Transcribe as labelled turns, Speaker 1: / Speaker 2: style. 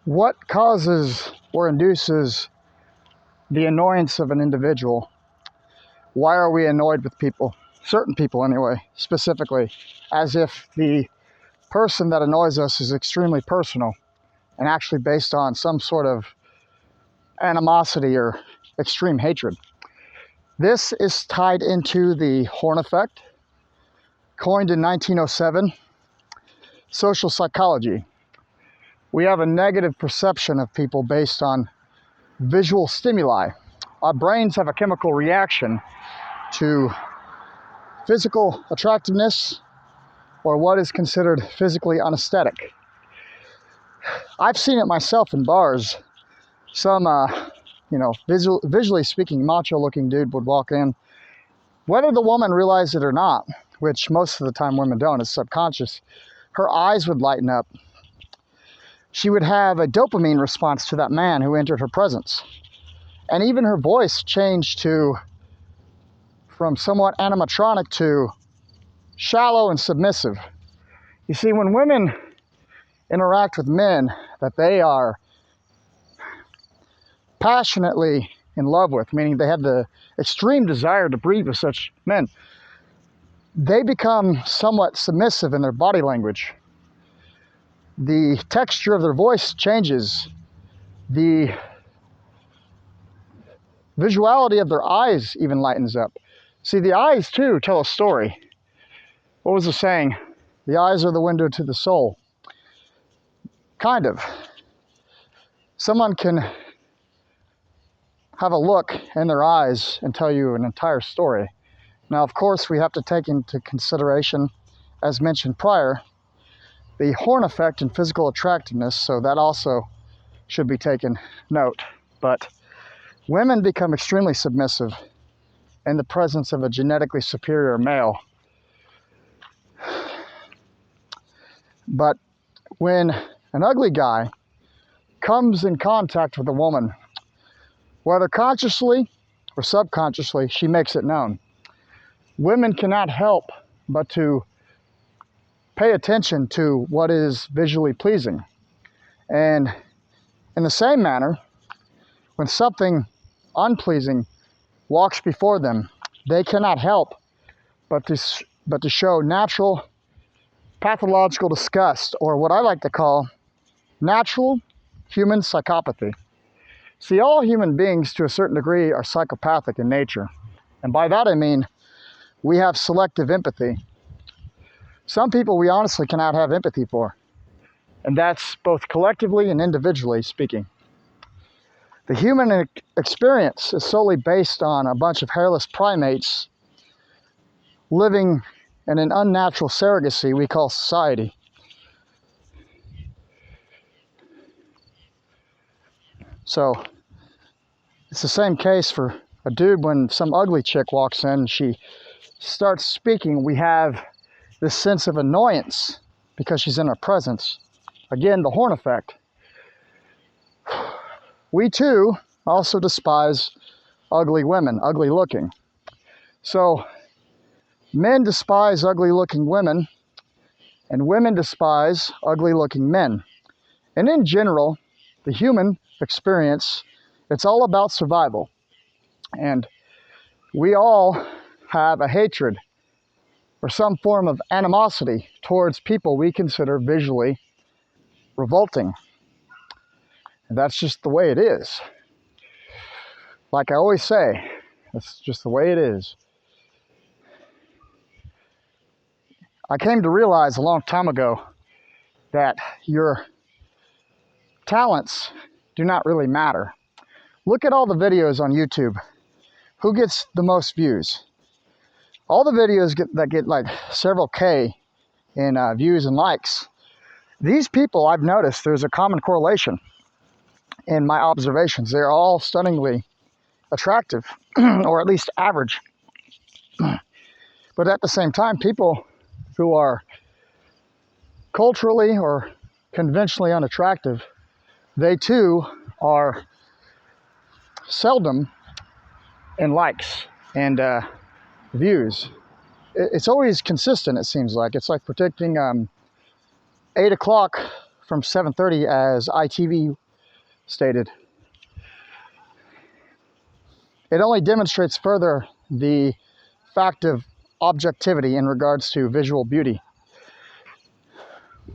Speaker 1: What causes or induces the annoyance of an individual? Why are we annoyed with people? Certain people anyway, specifically, as if the person that annoys us is extremely personal and actually based on some sort of animosity or extreme hatred. This is tied into the Horn effect, coined in 1907, social psychology. We have a negative perception of people based on visual stimuli. Our brains have a chemical reaction to physical attractiveness or what is considered physically unesthetic. I've seen it myself in bars. Some, visually speaking, macho-looking dude would walk in. Whether the woman realized it or not, which most of the time women don't, it's subconscious, her eyes would lighten up. She would have a dopamine response to that man who entered her presence. And even her voice changed from somewhat animatronic to shallow and submissive. You see, when women interact with men that they are passionately in love with, meaning they have the extreme desire to breed with such men, they become somewhat submissive in their body language. The texture of their voice changes. The visuality of their eyes even lightens up. See, the eyes too tell a story. What was the saying? The eyes are the window to the soul. Kind of. Someone can have a look in their eyes and tell you an entire story. Now, of course, we have to take into consideration, as mentioned prior, the Horn effect and physical attractiveness, so that also should be taken note. But women become extremely submissive in the presence of a genetically superior male. But when an ugly guy comes in contact with a woman, whether consciously or subconsciously, she makes it known. Women cannot help but to pay attention to what is visually pleasing. And in the same manner, when something unpleasing walks before them, they cannot help but to show natural pathological disgust, or what I like to call natural human psychopathy. See, all human beings to a certain degree are psychopathic in nature. And by that I mean we have selective empathy. Some people we honestly cannot have empathy for. And that's both collectively and individually speaking. The human experience is solely based on a bunch of hairless primates living in an unnatural surrogacy we call society. So it's the same case for a dude. When some ugly chick walks in and she starts speaking, we have this sense of annoyance because she's in our presence. Again, the Horn effect. We too also despise ugly women, ugly looking. So men despise ugly looking women and women despise ugly looking men. And in general, the human experience, it's all about survival. And we all have a hatred or some form of animosity towards people we consider visually revolting. And that's just the way it is. Like I always say, that's just the way it is. I came to realize a long time ago that your talents do not really matter. Look at all the videos on YouTube. Who gets the most views? All the videos that get like several K in views and likes. These people, I've noticed there's a common correlation in my observations. They're all stunningly attractive, or at least average. But at the same time, people who are culturally or conventionally unattractive, they too are seldom in likes and views. It's always consistent, it seems like. It's like predicting 8 o'clock from 7:30 as ITV stated. It only demonstrates further the fact of objectivity in regards to visual beauty.